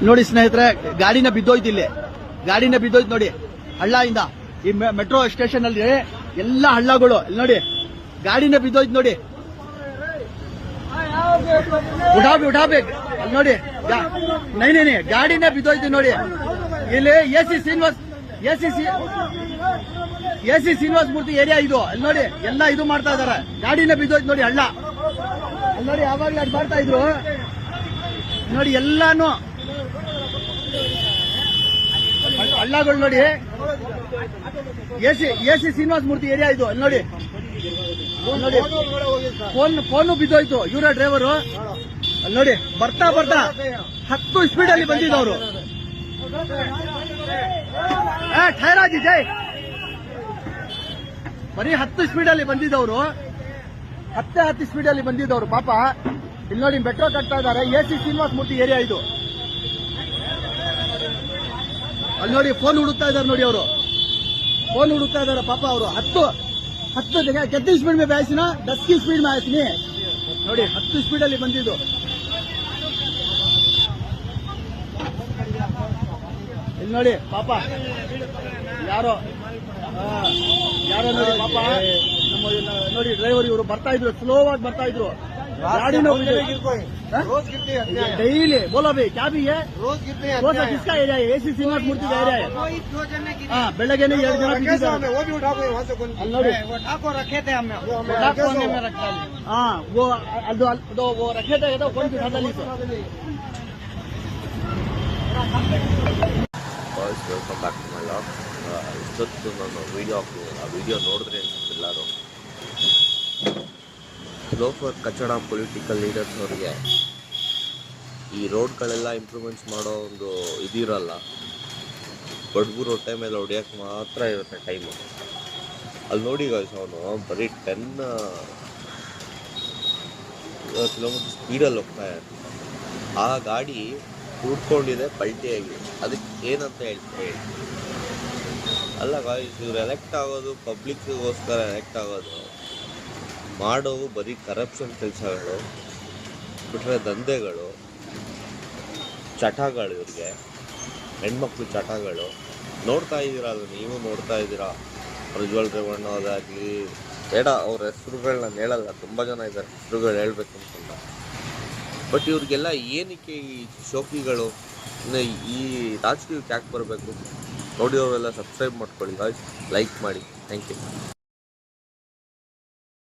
ನೋಡಿ ಸ್ನೇಹಿತರೆ, ಗಾಡಿನ ಬಿದ್ದೋಯ್ತು. ಇಲ್ಲಿ ಗಾಡಿನ ಬಿದ್ದೋಯ್ತು ನೋಡಿ, ಹಳ್ಳ ಇಂದ. ಈ ಮೆಟ್ರೋ ಸ್ಟೇಷನ್ ಅಲ್ಲಿ ಎಲ್ಲ ಹಳ್ಳಗಳು ನೋಡಿ, ಗಾಡಿನ ಬಿದ್ದೋಯ್ತು ನೋಡಿ. ಉಡಾಬೇಕು ಅಲ್ಲಿ ನೋಡಿ, ನೈನೇ ಗಾಡಿನ ಬಿದ್ದೋಯ್ತು ನೋಡಿ. ಇಲ್ಲಿ A C Srinivasa Murthy area ಇದು. ಅಲ್ಲಿ ನೋಡಿ ಎಲ್ಲ ಇದು ಮಾಡ್ತಾ ಇದಾರೆ. ಗಾಡಿನ ಬಿದ್ದೋಯ್ತು ನೋಡಿ, ಹಳ್ಳ ಅಲ್ಲಿ ನೋಡಿ. ಯಾವಾಗ್ಲೂ ಅದು ಮಾಡ್ತಾ ಇದ್ರು ನೋಡಿ, ಎಲ್ಲಾನು ಹಳ್ಳಗಳು ನೋಡಿ. A C Srinivasa Murthy area ಇದು. ಅಲ್ಲಿ ನೋಡಿ ನೋಡಿ, ಫೋನು ಬಿದ್ದೋಯ್ತು. ಇವರ ಡ್ರೈವರು ಅಲ್ಲಿ ನೋಡಿ, ಬರ್ತಾ 10 ಸ್ಪೀಡಲ್ಲಿ ಬಂದಿದ್ದವರು. ಠೈರಾಜಿ ಜೈ, ಬರೀ 10 ಸ್ಪೀಡಲ್ಲಿ ಬಂದಿದ್ದವರು. 10 ಸ್ಪೀಡಲ್ಲಿ ಬಂದಿದ್ದವರು ಪಾಪ. ಇಲ್ಲಿ ನೋಡಿ ಮೆಟ್ರೋ ಕಟ್ತಾ ಇದ್ದಾರೆ. A C Srinivasa Murthy area ಇದು. ಅಲ್ಲಿ ನೋಡಿ ಫೋನ್ ಹುಡುಕ್ತಾ ಇದ್ದಾರೆ ನೋಡಿ, ಅವರು ಫೋನ್ ಹುಡುಕ್ತಾ ಇದ್ದಾರೆ ಪಾಪ. ಅವರು 10 जगह कितनी स्पीड में बैसी ना, 10 की स्पीड में आयसी ನೋಡಿ, 10 ಸ್ಪೀಡ್ ಅಲ್ಲಿ ಬಂದಿದ್ದು. ಇಲ್ಲಿ ನೋಡಿ ಪಾಪ, ಯಾರೋ ನೋಡಿ ಪಾಪ. ನಮ್ಮ ನೋಡಿ ಡ್ರೈವರ್ ಇವರು ಬರ್ತಾ ಇದ್ರು, ಸ್ಲೋ ಆಗಿ ಬರ್ತಾ ಇದ್ರು. गाड़ी में रोज गिरते हैं डेली। बोलो भाई क्या भी है, रोज गिरते हैं। रोज किसका एरिया है? एसी ಶ್ರೀನಿವಾಸ ಮೂರ್ತಿ एरिया है। ಬೆಳಗ್ಗೆನೆ 2 ಜನ ಬಿದ್ದಿದ್ದಾರೆ. वो भी उठा के वहां से उठा को रखे थे हमने, उठा कोने में रखा। हां वो रखे थे तो कौन सी खाता ली sir. Guys, welcome back to my vlog. ಇಷ್ಟೊತ್ತು ನಾನು ವಿಡಿಯೋ ನೋಡಿದ್ರೆ ಎಲ್ಲರೂ ಲೋಫರ್ ಕಚಡ ಪೊಲಿಟಿಕಲ್ ಲೀಡರ್ಸ್ ಅವರಿಗೆ ಈ ರೋಡ್ಗಳೆಲ್ಲ ಇಂಪ್ರೂವ್ಮೆಂಟ್ಸ್ ಮಾಡೋ ಒಂದು ಇದಿರಲ್ಲ. ಬಡಗರು ಹೊಟ್ಟೆ ಮೇಲೆ ಹೊಡಿಯೋಕ್ಕೆ ಮಾತ್ರ ಇರುತ್ತೆ ಟೈಮು. ಅಲ್ಲಿ ನೋಡಿ ಗಾಯ್ಸ್, ಅವನು ಬರೀ 10 ಕಿಲೋಮೀಟರ್ ಸ್ಪೀಡಲ್ಲಿ ಹೋಗ್ತಾ ಇರ್ತಾನೆ. ಆ ಗಾಡಿ ಕೂಡ್ಕೊಂಡಿದೆ ಪಲ್ಟಿಯಾಗಿ. ಅದಕ್ಕೆ ಏನಂತ ಹೇಳ್ತಾರೆ ಹೇಳಿ? ಅಲ್ಲ ಗಾಯ್ಸ್, ಇವ್ರು ಎಲೆಕ್ಟ್ ಆಗೋದು ಪಬ್ಲಿಕ್ಗೋಸ್ಕರ ಎಲೆಕ್ಟ್ ಆಗೋದು. ಮಾಡೋವು ಬರೀ ಕರಪ್ಷನ್ ಕೆಲಸಗಳು ಬಿಟ್ಟರೆ ದಂಧೆಗಳು, ಚಟಗಳು. ಇವ್ರಿಗೆ ಹೆಣ್ಮಕ್ಳು ಚಟಗಳು. ನೋಡ್ತಾ ಇದ್ದೀರಲ್ಲ, ನೀವು ನೋಡ್ತಾ ಇದ್ದೀರಾ. ಪ್ರಜ್ವಲ್ ರೇವಣ್ಣ ಅದಾಗಲಿ, ಬೇಡ ಅವ್ರ ಹೆಸರುಗಳು ನಾನು ಹೇಳಲ್ಲ, ತುಂಬ ಜನ ಇದ್ದಾರೆ ಹೆಸರುಗಳು ಹೇಳ್ಬೇಕು ಅಂತಂದ. ಬಟ್ ಇವ್ರಿಗೆಲ್ಲ ಏನಕ್ಕೆ ಈ ಶೋಕಿಗಳು? ಇನ್ನು ಈ ರಾಜಕೀಯಕ್ಕೆ ಯಾಕೆ ಬರಬೇಕು? ನೋಡಿರೋರೆಲ್ಲ ಸಬ್ಸ್ಕ್ರೈಬ್ ಮಾಡ್ಕೊಳ್ಳಿ ಗಾಯ್ಸ್, ಲೈಕ್ ಮಾಡಿ. Thank you.